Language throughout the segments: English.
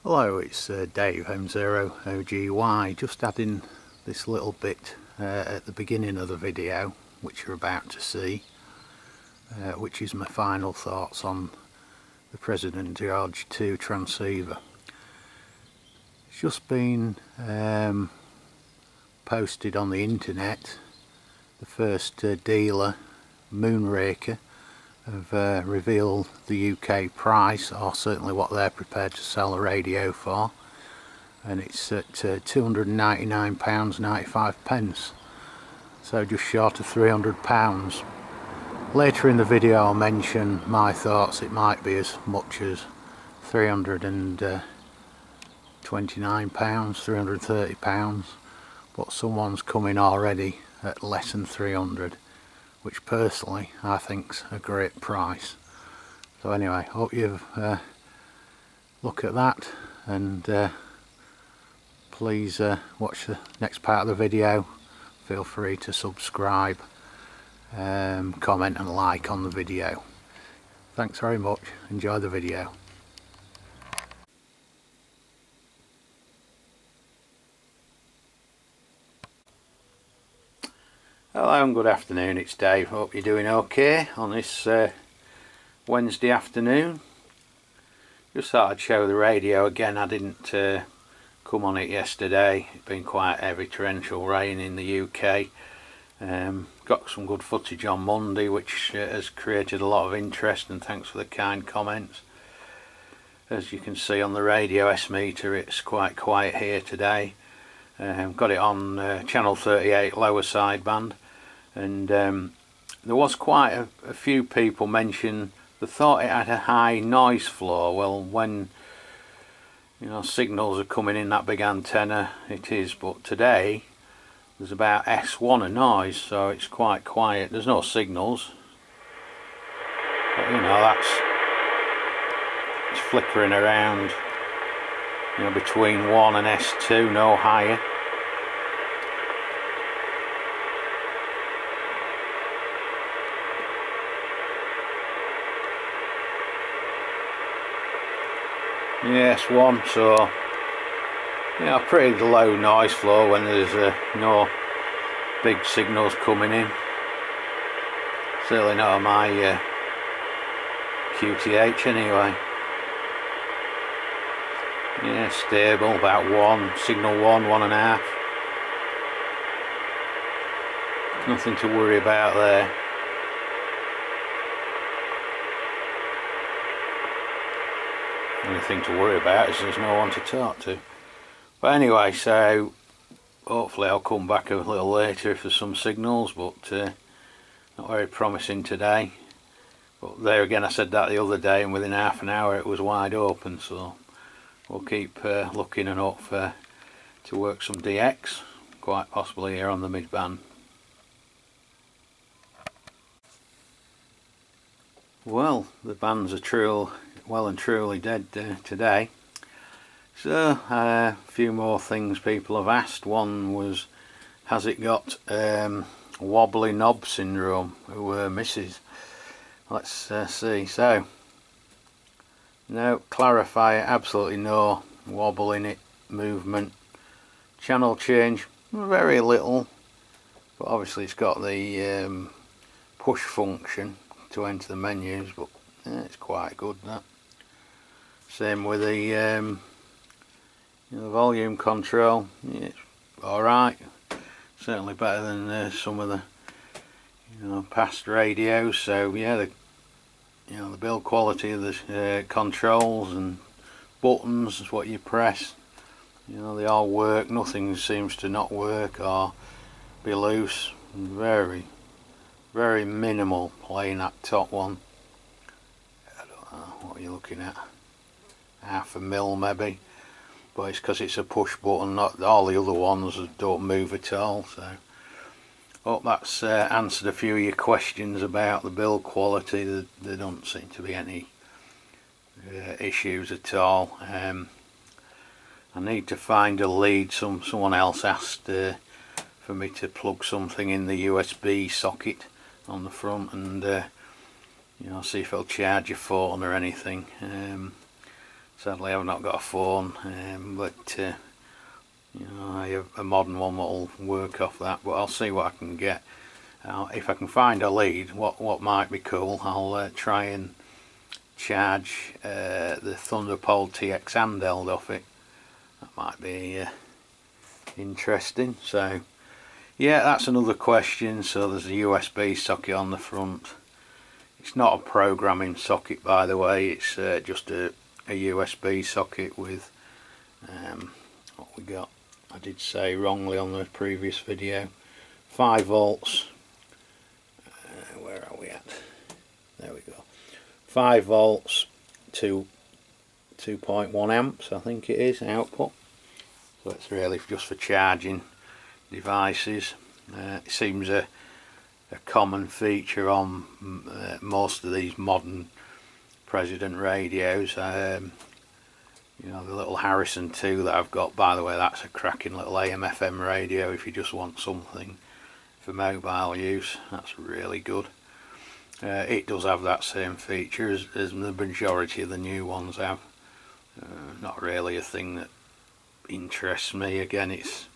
Hello, it's Dave M0OGY, just adding this little bit at the beginning of the video which you're about to see, which is my final thoughts on the President George II transceiver. It's just been posted on the internet. The first dealer, Moonraker, have revealed the UK price, or certainly what they're prepared to sell a radio for, and it's at £299.95, so just short of £300. Later in the video I'll mention my thoughts. It might be as much as £329, £330, but someone's coming already at less than 300, which personally I think's a great price. So anyway, hope you've look at that, and please watch the next part of the video. Feel free to subscribe, comment and like on the video. Thanks very much. Enjoy the video. Hello and good afternoon, it's Dave. Hope you're doing okay on this Wednesday afternoon. Just thought I'd show the radio again. I didn't come on it yesterday. It's been quite heavy torrential rain in the UK. Got some good footage on Monday, which has created a lot of interest, and thanks for the kind comments. As you can see on the radio S-meter, it's quite quiet here today. Got it on channel 38 lower sideband, and there was quite a few people mention they thought it had a high noise floor. Well, when signals are coming in that big antenna, it is, but today there's about S1 of noise, so it's quite quiet. There's no signals, but it's flickering around between 1 and S2, no higher. Yes, S1, so pretty low noise floor when there's no big signals coming in. Certainly not on my QTH anyway. Yeah, stable, about 1, signal 1, 1.5. Nothing to worry about there. Only thing to worry about is there's no one to talk to. But anyway, so hopefully I'll come back a little later if there's some signals, but not very promising today. But there again, I said that the other day, and within half an hour it was wide open, so we'll keep looking and hope to work some DX, quite possibly here on the mid-band. Well, the bands are well and truly dead today. So a few more things people have asked. One was, has it got wobbly knob syndrome? Misses. Let's see. So no, clarify, absolutely no wobble in it, movement. Channel change, very little, but obviously it's got the push function to enter the menus, but it's quite good, that. Same with the volume control. Yeah, it's alright, certainly better than some of the past radios. So yeah, the build quality of the controls and buttons is what you press, they all work. Nothing seems to not work or be loose. Very minimal playing that top one. I don't know what you're looking at, half a mil maybe, but it's because it's a push button. Not all the other ones don't move at all. So hope that's answered a few of your questions about the build quality. There don't seem to be any issues at all. I need to find a lead. Someone else asked for me to plug something in the USB socket on the front and see if it'll charge your phone or anything. Sadly I've not got a phone, but you know, I have a modern one that'll work off that, but I'll see what I can get. If I can find a lead, what might be cool, I'll try and charge the Thunderpole TX handheld off it. That might be interesting. So yeah, that's another question. So there's a USB socket on the front. It's not a programming socket, by the way, it's just a USB socket with what we got, I did say wrongly on the previous video, 5 volts. Where are we at? There we go. 5 volts to 2.1 amps, I think it is, output. So it's really just for charging devices. It seems a common feature on most of these modern President radios. You know, the little Harrison 2 that I've got, by the way, that's a cracking little AM/FM radio if you just want something for mobile use. That's really good. It does have that same feature as the majority of the new ones have. Not really a thing that interests me. Again, it's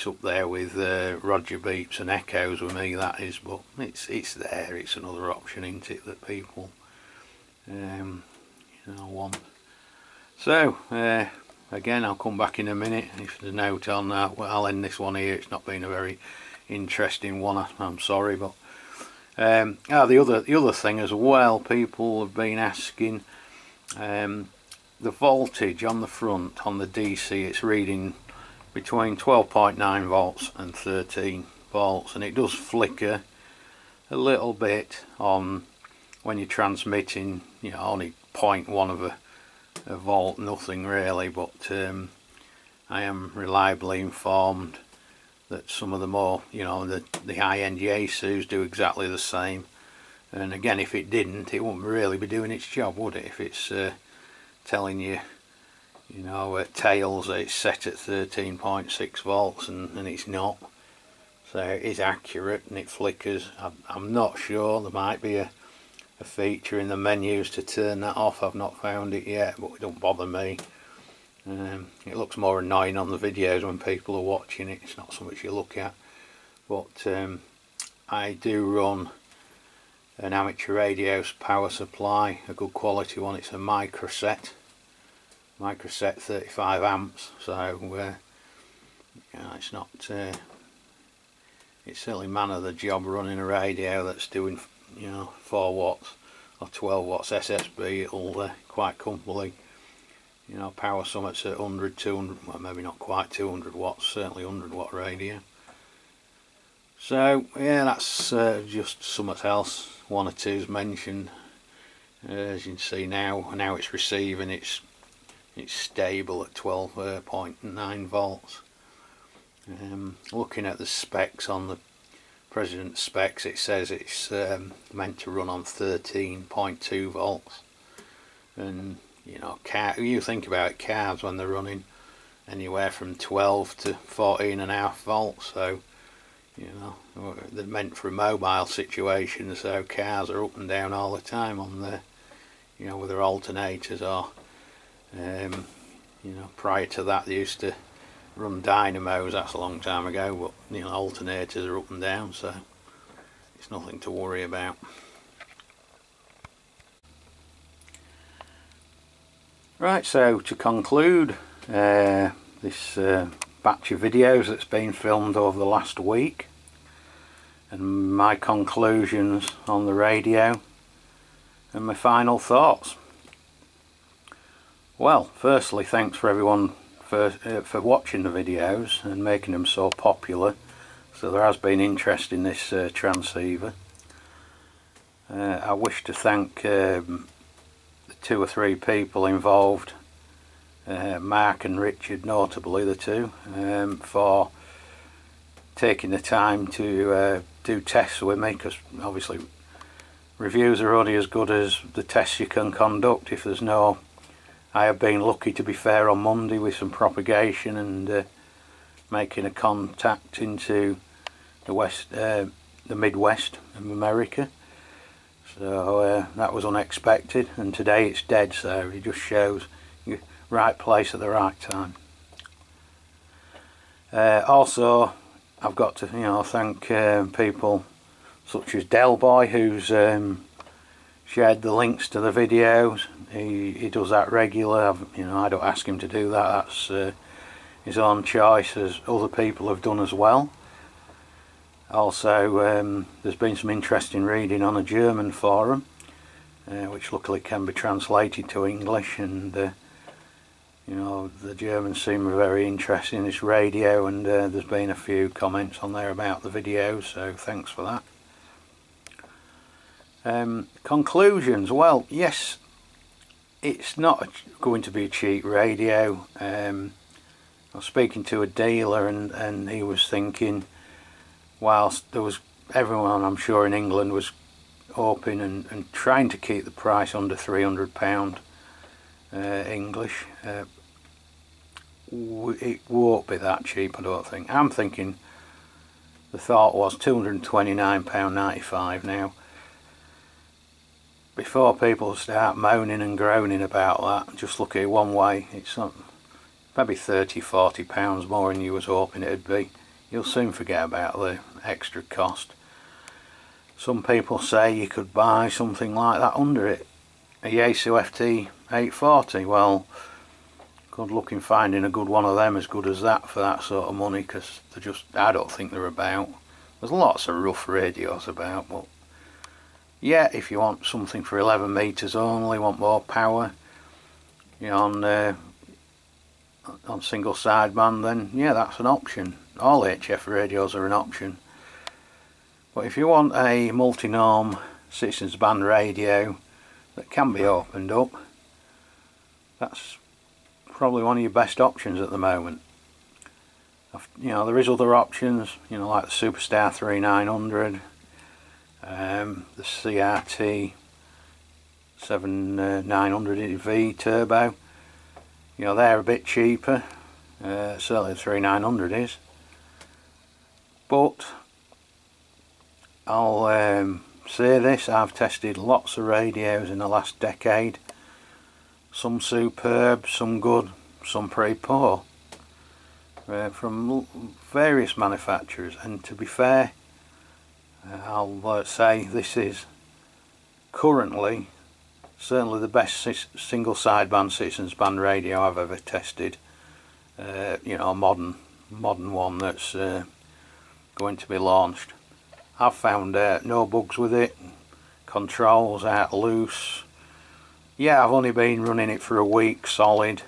up there with Roger Beeps and Echoes with me, that is, but it's there. It's another option, isn't it, that people you know, want. So again, I'll come back in a minute. If there's a note on that, well, I'll end this one here. It's not been a very interesting one, I'm sorry, but the other thing as well, people have been asking, the voltage on the front on the DC, it's reading between 12.9 volts and 13 volts, and it does flicker a little bit on when you're transmitting, you know, only 0.1 of a volt, nothing really, but I am reliably informed that some of the more, you know, the high-end Yaesus do exactly the same. And again, if it didn't, it wouldn't really be doing its job, would it? If it's telling you, you know, at tails that it's set at 13.6 volts and it's not. So it is accurate and it flickers. I'm not sure. There might be a feature in the menus to turn that off. I've not found it yet, but it don't bother me. It looks more annoying on the videos when people are watching it. It's not so much you look at. But I do run an amateur radio power supply, a good quality one. It's a microset 35 amps, so you know, it's not it's certainly man of the job running a radio that's doing, you know, 4 watts or 12 watts SSB. It'll quite comfortably, you know, power summits at 100, 200, well, maybe not quite 200 watts, certainly 100 watt radio. So yeah, that's just something else. 1 or 2's mentioned. As you can see now it's receiving, it's stable at 12.9 volts. Looking at the specs on the President specs, it says it's meant to run on 13.2 volts, and you know, you think about it, cars when they're running anywhere from 12 to 14.5 volts, so you know, they're meant for a mobile situation, so cars are up and down all the time on the, you know, with their alternators, or you know, prior to that they used to run dynamos. That's a long time ago, but you know, alternators are up and down, so it's nothing to worry about. Right, so to conclude this batch of videos that's been filmed over the last week, and my conclusions on the radio and my final thoughts. Well, firstly, thanks for everyone for watching the videos and making them so popular. So there has been interest in this transceiver. I wish to thank the 2 or 3 people involved, Mark and Richard notably, the two, for taking the time to do tests with me, because obviously reviews are only as good as the tests you can conduct. If there's no, I have been lucky, to be fair, on Monday with some propagation and making a contact into the Midwest of America. So that was unexpected, and today it's dead, so it just shows right place at the right time. Also, I've got to thank people such as Delboy, who's shared the links to the videos. He does that regular. I don't ask him to do that. That's his own choice, as other people have done as well. Also, there's been some interesting reading on a German forum, which luckily can be translated to English, and the Germans seem very interested in this radio, and there's been a few comments on there about the videos, so thanks for that. Conclusions. Well, yes, it's not going to be a cheap radio. I was speaking to a dealer, and he was thinking, whilst there was everyone, I'm sure, in England was hoping and trying to keep the price under £300 English, it won't be that cheap, I don't think. I'm thinking, the thought was £229.95 now. Before people start moaning and groaning about that, just look at it one way. It's not, maybe £30–40 more than you was hoping it'd be. You'll soon forget about the extra cost. Some people say you could buy something like that under it, a Yaesu FT 840. Well, good luck in finding a good one of them as good as that for that sort of money, because they're just, I don't think they're about. There's lots of rough radios about, but yeah, if you want something for 11 metres only, want more power, on single sideband, then yeah, that's an option. All HF radios are an option. But if you want a multi-norm citizens band radio that can be opened up, that's probably one of your best options at the moment. There is other options, like the Superstar 3900, the CRT 7900V turbo. They're a bit cheaper, certainly the 3900 is. But I'll say this, I've tested lots of radios in the last decade. Some superb, some good, some pretty poor, from various manufacturers, and to be fair, I'll say this is currently certainly the best single sideband citizens band radio I've ever tested. A modern one that's going to be launched. I've found no bugs with it, controls out loose. Yeah, I've only been running it for a week solid.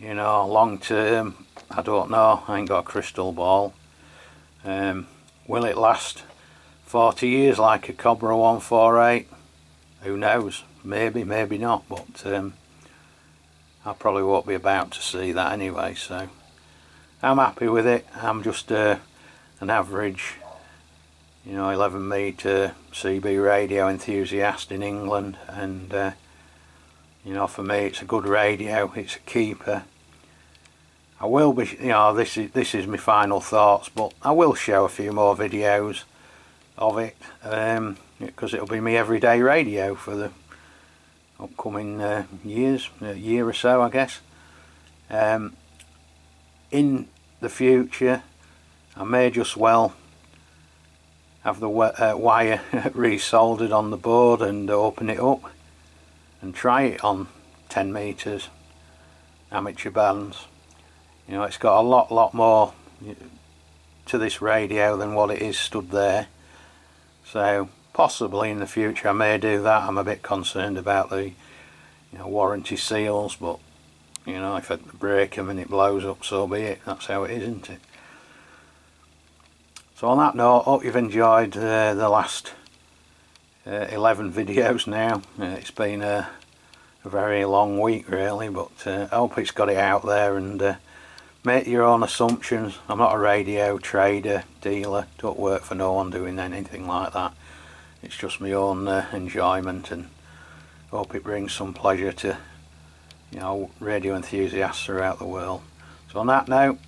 Long term, I don't know, I ain't got a crystal ball. Will it last 40 years like a Cobra 148? Who knows, maybe, maybe not, but I probably won't be about to see that anyway, so I'm happy with it. I'm just an average 11 metre CB radio enthusiast in England, and for me it's a good radio, it's a keeper. I will be, this is my final thoughts, but I will show a few more videos of it, because it'll be my everyday radio for the upcoming year or so, I guess. In the future, I may just well have the wire resoldered on the board and open it up and try it on 10 metres amateur bands. It's got a lot more to this radio than what it is stood there, so possibly in the future I may do that. I'm a bit concerned about the warranty seals, but if I break them and it blows up, so be it. That's how it is, isn't it? So on that note, hope you've enjoyed the last 11 videos now. It's been a very long week really, but I hope it's got it out there, and make your own assumptions. I'm not a radio trader, dealer, don't work for no one doing anything like that. It's just my own enjoyment, and hope it brings some pleasure to radio enthusiasts throughout the world. So on that note,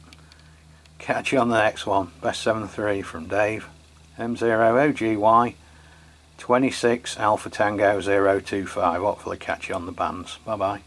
catch you on the next one. Best 7-3 from Dave, M0OGY 26 Alpha Tango 025. Hopefully catch you on the bands. Bye bye.